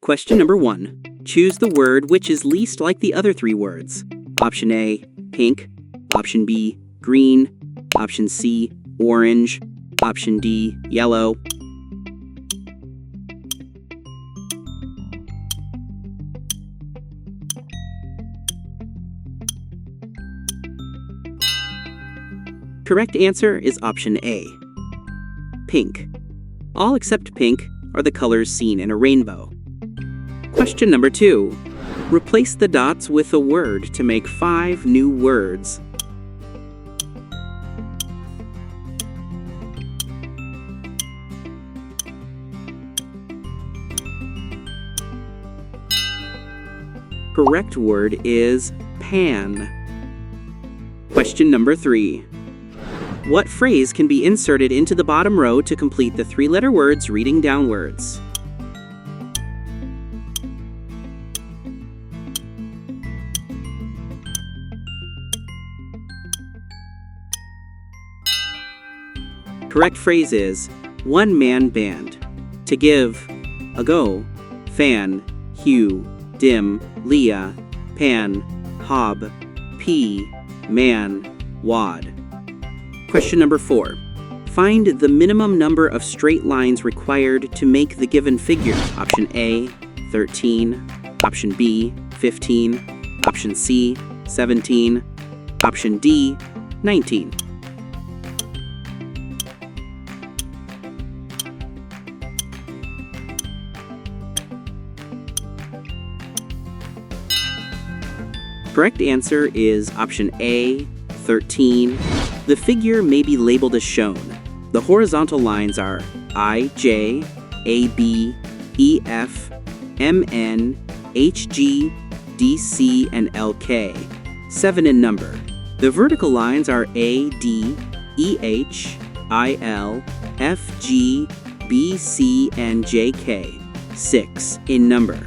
Question number 1. Choose the word which is least like the other 3 words. Option A, pink. Option B, green. Option C, orange. Option D, yellow. Correct answer is option A, pink. All except pink are the colors seen in a rainbow. Question number 2. Replace the dots with a word to make 5 new words. Correct word is pan. Question number 3. What phrase can be inserted into the bottom row to complete the 3-letter words reading downwards? Correct phrase is one-man band. To give, a go, fan, hue, dim, Leah, pan, hob, pea, man, wad. Question number 4. Find the minimum number of straight lines required to make the given figure. Option A, 13. Option B, 15. Option C, 17. Option D, 19. Correct answer is option A, 13. The figure may be labeled as shown. The horizontal lines are I, J, A, B, E, F, M, N, H, G, D, C, and L, K, 7 in number. The vertical lines are A, D, E, H, I, L, F, G, B, C, and J, K, 6 in number.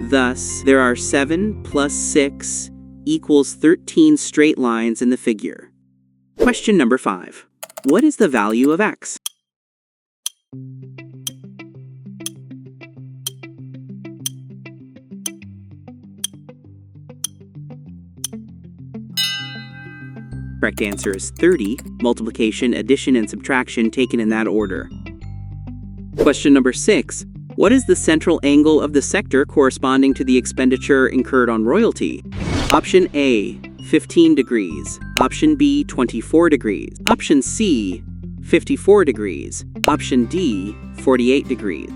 Thus, there are 7 plus 6 equals 13 straight lines in the figure. Question number 5. What is the value of x? Correct answer is 30. Multiplication, addition, and subtraction taken in that order. Question number 6. What is the central angle of the sector corresponding to the expenditure incurred on royalty? Option A, 15 degrees. Option B, 24 degrees. Option C, 54 degrees. Option D, 48 degrees.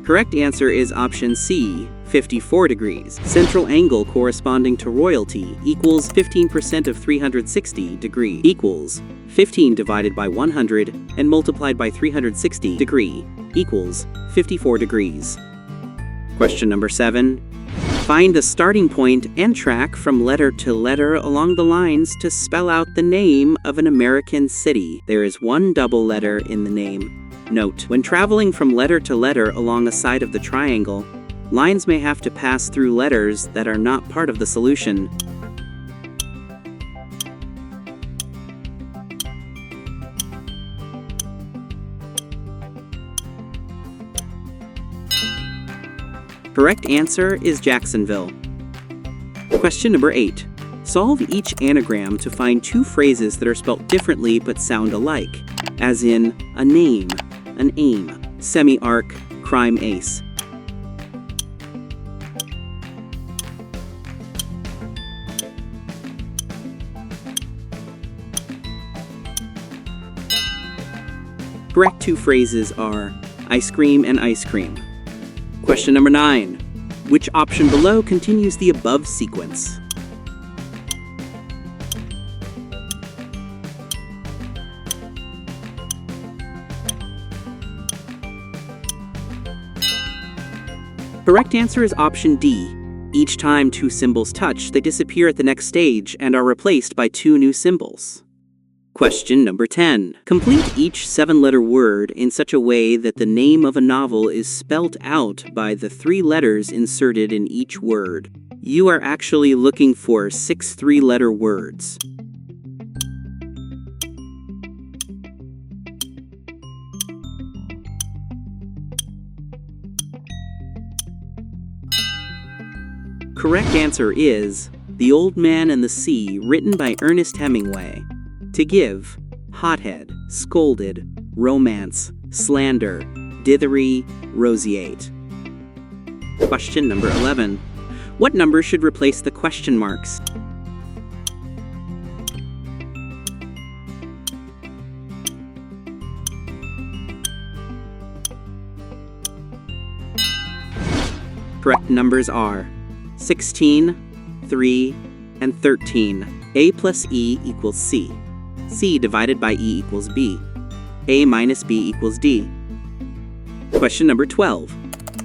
Correct answer is option C, 54 degrees. Central angle corresponding to royalty equals 15% of 360 degree equals 15 divided by 100 and multiplied by 360 degree equals 54 degrees. Question number 7. Find the starting point and track from letter to letter along the lines to spell out the name of an American city. There is one double letter in the name. Note, when traveling from letter to letter along a side of the triangle, lines may have to pass through letters that are not part of the solution. Correct answer is Jacksonville. Question number 8. Solve each anagram to find 2 phrases that are spelt differently but sound alike, as in a name, an aim, semi-arc, crime ace. Correct 2 phrases are ice cream and ice cream. Question number 9. Which option below continues the above sequence? Correct answer is option D. Each time 2 symbols touch, they disappear at the next stage and are replaced by 2 new symbols. Question number 10. Complete each 7-letter word in such a way that the name of a novel is spelt out by the 3 letters inserted in each word. You are actually looking for 6 three-letter words. Correct answer is The Old Man and the Sea, written by Ernest Hemingway. To give: hothead, scolded, romance, slander, dithery, roseate. Question number 11. What number should replace the question marks? Correct numbers are 16, 3, and 13. A plus E equals C. C divided by E equals B. A minus B equals D. Question number 12.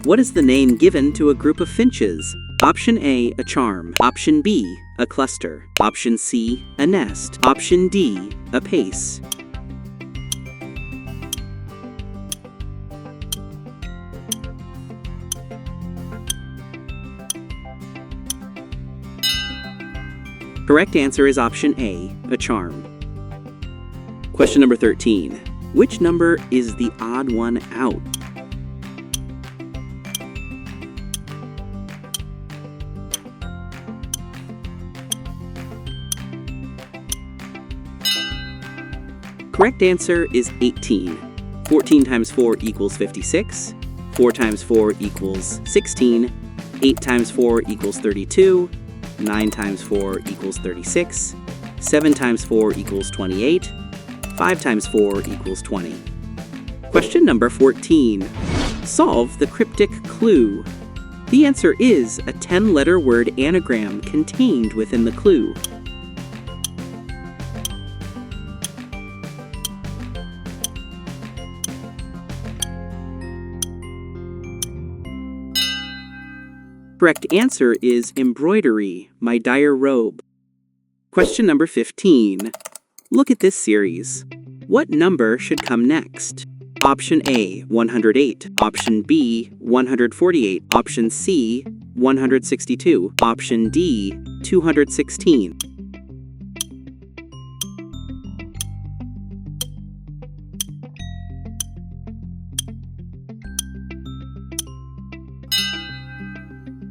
What is the name given to a group of finches? Option A, a charm. Option B, a cluster. Option C, a nest. Option D, a pace. Correct answer is option A, a charm. Question number 13. Which number is the odd one out? Correct answer is 18. 14 times 4 equals 56. 4 times 4 equals 16. 8 times 4 equals 32. 9 times 4 equals 36. 7 times 4 equals 28. 5 times 4 equals 20. Question number 14. Solve the cryptic clue. The answer is a 10-letter word anagram contained within the clue. Correct answer is embroidery, my dire robe. Question number 15. Look at this series. What number should come next? Option A, 108. Option B, 148. Option C, 162. Option D, 216.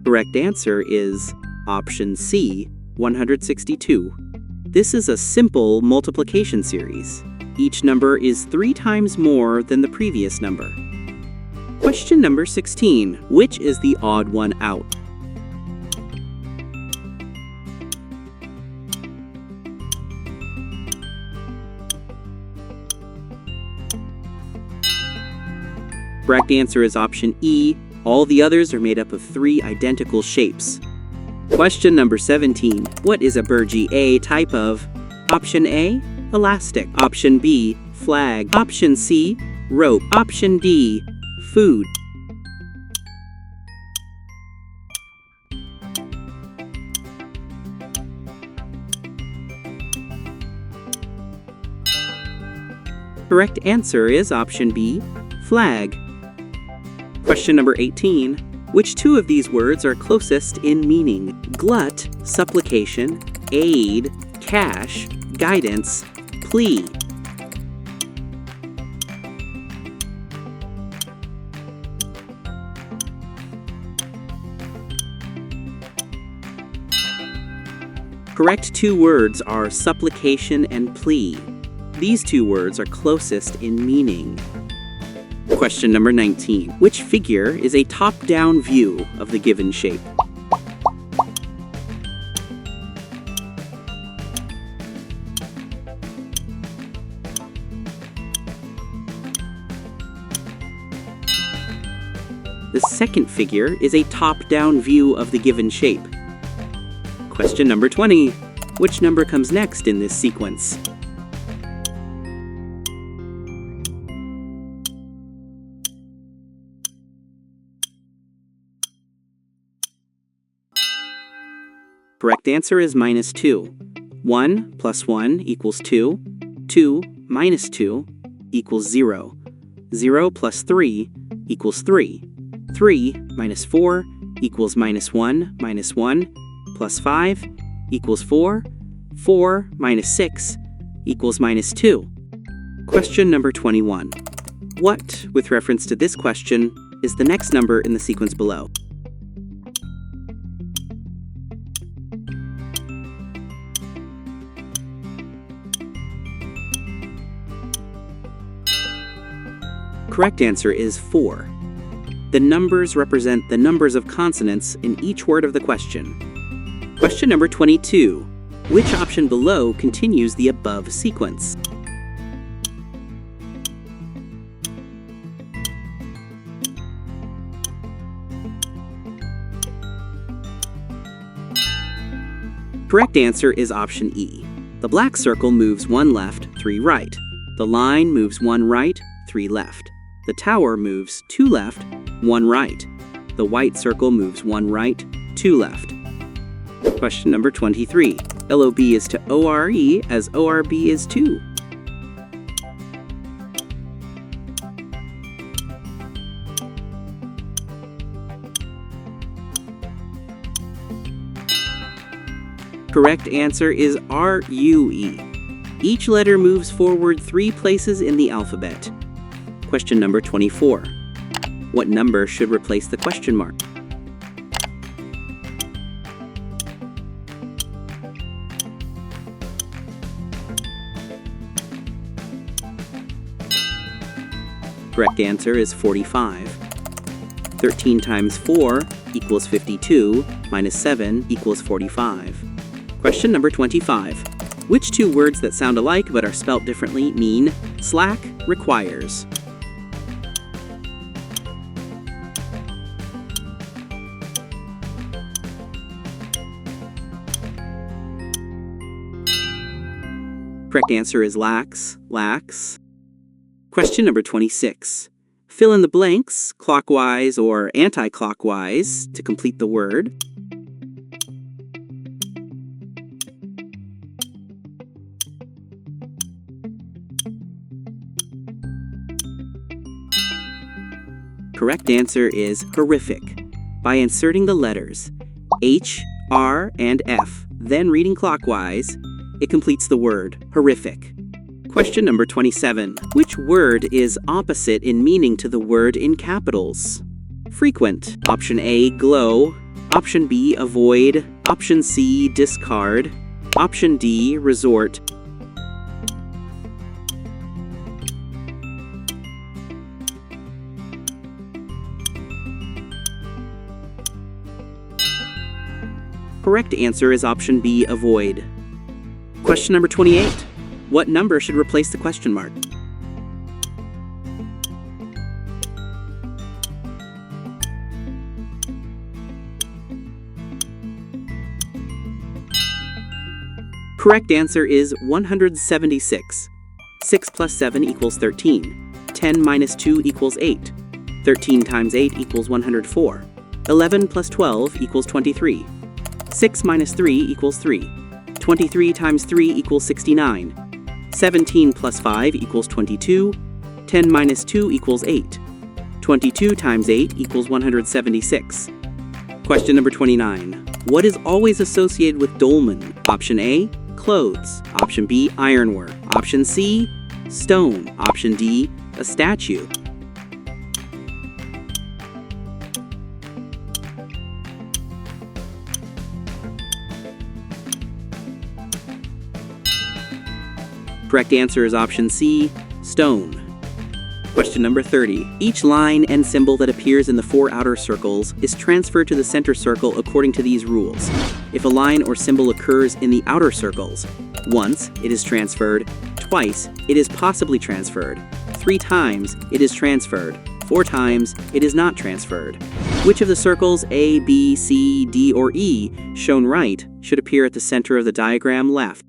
Correct answer is option C, 162. This is a simple multiplication series. Each number is 3 times more than the previous number. Question number 16. Which is the odd one out? Correct answer is option E. All the others are made up of 3 identical shapes. Question number 17. What is a burgee A type of? Option A, elastic. Option B, flag. Option C, rope. Option D, food. Correct answer is option B, flag. Question number 18. Which 2 of these words are closest in meaning? Glut, supplication, aid, cash, guidance, plea. Correct 2 words are supplication and plea. These 2 words are closest in meaning. Question number 19. Which figure is a top-down view of the given shape? The second figure is a top-down view of the given shape. Question number 20. Which number comes next in this sequence? Correct answer is -2. 1 plus 1 equals 2. 2 minus 2 equals 0. 0 plus 3 equals 3. 3 minus 4 equals -1 minus 1 plus 5 equals 4. 4 minus 6 equals -2. Question number 21. What, with reference to this question, is the next number in the sequence below? Correct answer is 4. The numbers represent the numbers of consonants in each word of the question. Question number 22. Which option below continues the above sequence? Correct answer is option E. The black circle moves 1 left, 3 right. The line moves 1 right, 3 left. The tower moves 2 left, 1 right. The white circle moves 1 right, 2 left. Question number 23. LOB is to ORE as ORB is to. Correct answer is RUE. Each letter moves forward 3 places in the alphabet. Question number 24. What number should replace the question mark? Correct answer is 45. 13 times 4 equals 52, minus 7 equals 45. Question number 25. Which 2 words that sound alike but are spelt differently mean slack requires? Correct answer is lax, lax. Question number 26. Fill in the blanks, clockwise or anti-clockwise, to complete the word. Correct answer is horrific. By inserting the letters H, R, and F, then reading clockwise, it completes the word horrific. Question number 27. Which word is opposite in meaning to the word in capitals? Frequent. Option A, glow. Option B, avoid. Option C, discard. Option D, resort. Correct answer is option B, avoid. Question number 28. What number should replace the question mark? Correct answer is 176. 6 plus 7 equals 13. 10 minus 2 equals 8. 13 times 8 equals 104. 11 plus 12 equals 23. 6 minus 3 equals 3. 23 times 3 equals 69. 17 plus 5 equals 22. 10 minus 2 equals 8. 22 times 8 equals 176. Question number 29. What is always associated with dolmen? Option A, clothes. Option B, ironwork. Option C, stone. Option D, a statue. Correct answer is option C, stone. Question number 30. Each line and symbol that appears in the 4 outer circles is transferred to the center circle according to these rules. If a line or symbol occurs in the outer circles, once it is transferred, twice it is possibly transferred, 3 times it is transferred, 4 times it is not transferred. Which of the circles A, B, C, D, or E shown right should appear at the center of the diagram left?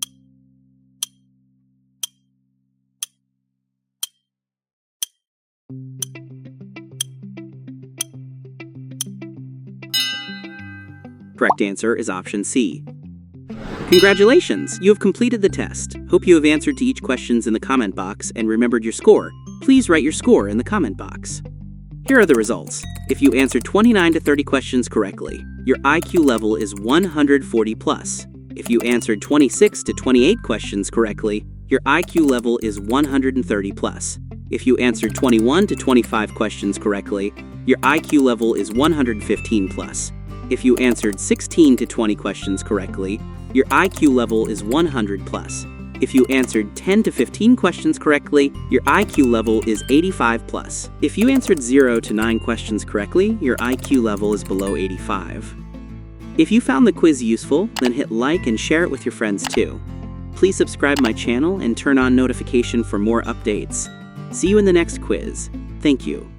Correct answer is option C. Congratulations! You have completed the test. Hope you have answered to each question in the comment box and remembered your score. Please write your score in the comment box. Here are the results. If you answered 29 to 30 questions correctly, your IQ level is 140 plus. If you answered 26 to 28 questions correctly, your IQ level is 130 plus. If you answered 21 to 25 questions correctly, your IQ level is 115 plus. If you answered 16 to 20 questions correctly, your IQ level is 100 plus. If you answered 10 to 15 questions correctly, your IQ level is 85 plus. If you answered 0 to 9 questions correctly, your IQ level is below 85. If you found the quiz useful, then hit like and share it with your friends too. Please subscribe my channel and turn on notification for more updates. See you in the next quiz. Thank you.